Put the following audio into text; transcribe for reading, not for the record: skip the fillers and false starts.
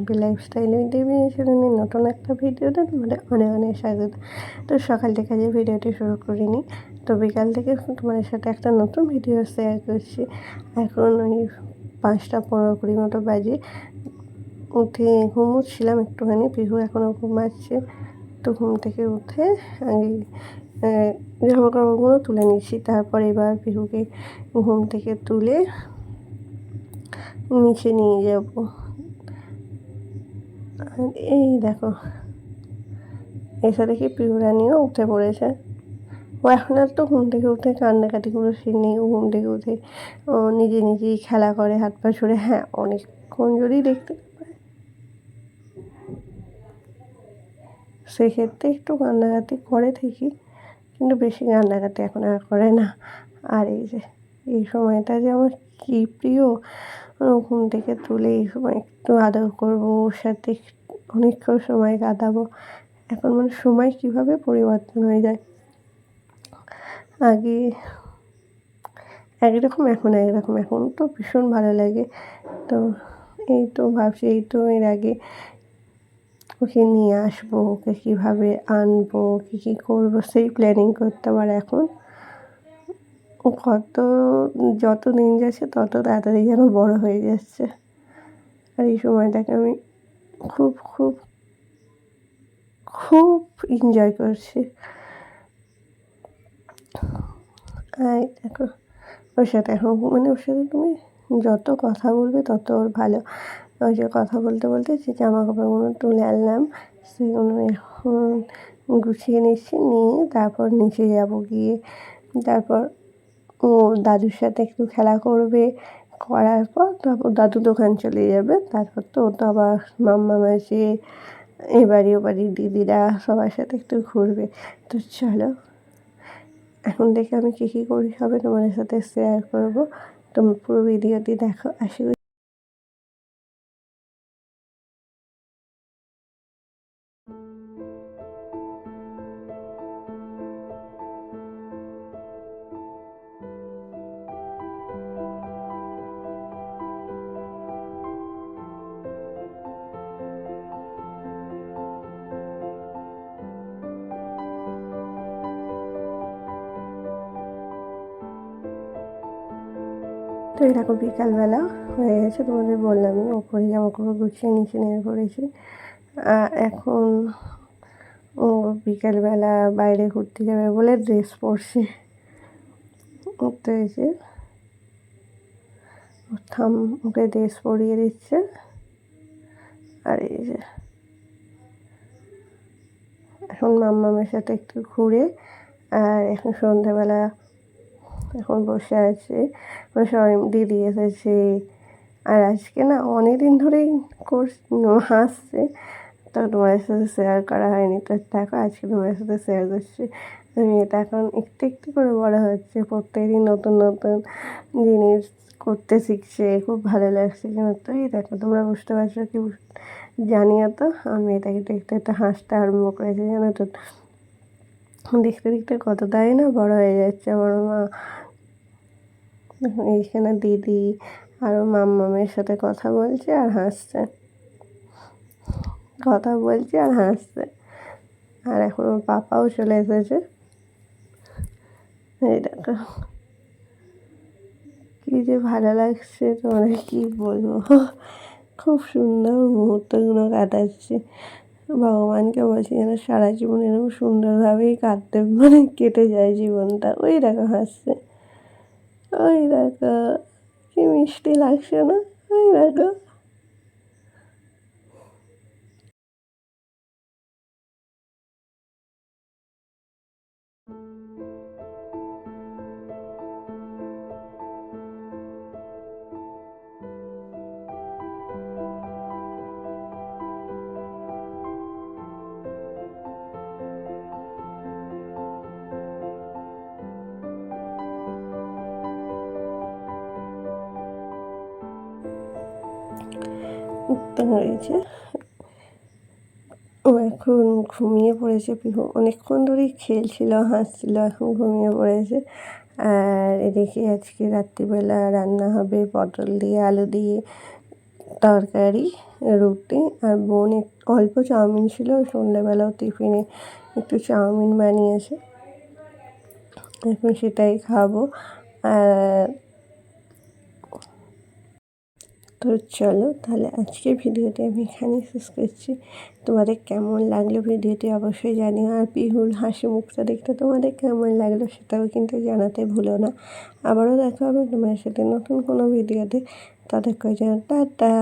Simple lifestyle ডেফিনেশনের নতুন একটা ভিডিওতে তোমাদের অনেক অনেক স্বাগত। তো সকাল থেকে যে ভিডিওটি শুরু করিনি, তো বিকাল থেকে তোমাদের সাথে একটা নতুন ভিডিও শেয়ার করছি। এখন ওই 5:15-20 মতো বাজে। উঠে ঘুমোচ্ছিলাম একটুখানি, পিহু এখনও ঘুমাচ্ছে। তো ঘুম থেকে উঠে আগে জামা কাপড়গুলো তুলে নিচ্ছি, তারপর এবার পিহুকে ঘুম থেকে তুলে নিচে নিয়ে যাব। এই দেখো, এসে দেখি পিহুরানিও উঠে পড়েছে। ও এখন আর তো ঘুম থেকে উঠে কান্নাকাটি করে সে নেই। ও ঘুম থেকে উঠে ও নিজে নিজেই খেলা করে, হাত পা ছুড়ে। হ্যাঁ, অনেকক্ষণ যদি দেখতে পায় সেক্ষেত্রে একটু কান্নাকাটি করে ঠিকই, কিন্তু বেশি কান্নাকাটি এখন আর করে না। আর এই সময়টা যে আমার কী প্রিয়, ঘুম থেকে তুলে এই সময় একটু আদর করবো, ওর সাথে অনেকক্ষণ সময় কাটাবো। এখন সময় কীভাবে পরিবর্তন হয়ে যায়, আগে একরকম এখন একরকম। এখন তো ভীষণ ভালো লাগে। তো এই তো ভাবছি, এই তো এর আগে ওকে নিয়ে আসবো, ওকে কীভাবে আনবো, কী করবো সেই প্ল্যানিং করতে। আর এখন যত দিন যাচ্ছে তত তাড়াতাড়ি যেন বড় হয়ে যাচ্ছে। আর এই সময়টাকে আমি খুব খুব খুব এনজয় করছি। আর দেখো, ওর সাথে এখন ওর সাথে তুমি যত কথা বলবে তত ওর ভালো। ওই যে কথা বলতে বলতে যে জামা কাপড়গুলো তুলে আনলাম, সেগুলো এখন গুছিয়ে নিচ্ছি, নিয়ে তারপর নিচে যাব। গিয়ে তারপর ও দাদুর সাথে একটু খেলা করবে, করার পর তারপর দাদু দোকান চলে যাবে। তারপর তো ও তো আবার মাম্মা মাসি, এ বাড়ি ও বাড়ির দিদিরা সবার সাথে একটু ঘুরবে। তো চলো, এখন থেকে আমি কী করি সবে তোমাদের সাথে শেয়ার করবো। তোমরা পুরো ভিডিওটি দেখো। আশা করি তো এরকম বিকালবেলা হয়ে গেছে, তোমাদের বললামই ওপরে জামা কাপড় গুছিয়ে নিচে নেমে পড়েছি। এখন ও বিকালবেলা বাইরে ঘুরতে যাবে বলে ড্রেস পরছে। তো এই যে ওকে ড্রেস পরিয়ে দিচ্ছে। আর এই যে এখন মাম্মামের সাথে একটু ঘুরে, আর এখন সন্ধ্যাবেলা এখন বসে আছে। সবাই দিদি এসেছে। আর আজকে না অনেকদিন ধরেই হাসছে, তো তোমাদের সাথে শেয়ার করা হয়নি। তো দেখো, আজকে তোমাদের সাথে শেয়ার করছি। আমি এটা এখন একটু একটু করে বড় হচ্ছে, প্রত্যেকদিন নতুন নতুন জিনিস করতে শিখছে, খুব ভালো লাগছে। কেন তো এই দেখো, তোমরা বুঝতে পারছো কি জানিও তো, আমি এটাকে দেখতে একটু হাসতে আরম্ভ করেছি, জানো তো। দেখতে দেখতে কতটাই না বড় হয়ে যাচ্ছে আমার মা। এইখানে দিদি আর মাম্মামের সাথে কথা বলছে আর হাসছে, আর এখন ওর পাপাও চলে এসেছে। এই দেখো, কী যে ভালো লাগছে, তোমাদের কী বলবো। খুব সুন্দর মুহূর্তগুলো কাটাচ্ছি। ভগবানকে বলছি যেন সারা জীবন এরকম সুন্দরভাবেই কেটে যায় জীবনটা। ওই দেখো হাসছে, ওই দেখো কি মিষ্টি লাগছে না, ওই দেখো। তো হয়েছে, ও এখন ঘুমিয়ে পড়েছে। পিহু অনেকক্ষণ ধরেই খেলছিল, হাসছিল, এখন ঘুমিয়ে পড়েছে। আর এদিকে আজকে রাত্রিবেলা রান্না হবে পটল দিয়ে আলু দিয়ে তরকারি, রুটি আর বোন অল্প চাউমিন ছিল, সন্ধ্যেবেলাও টিফিনে একটু চাউমিন বানিয়েছে, এখন সেটাই খাবো। আর তো চলো তাহলে আজকের ভিডিওটি আমি এখানেই শেষ করছি। তোমাদের কেমন লাগলো ভিডিওটি অবশ্যই জানিও, আর পিহুর হাসি মুখটা দেখতে তোমাদের কেমন লাগলো সেটাও কিন্তু জানাতে ভুলো না। আবারও দেখা হবে তোমার সাথে নতুন কোনো ভিডিওতে, ততক্ষণ যেন টাটা।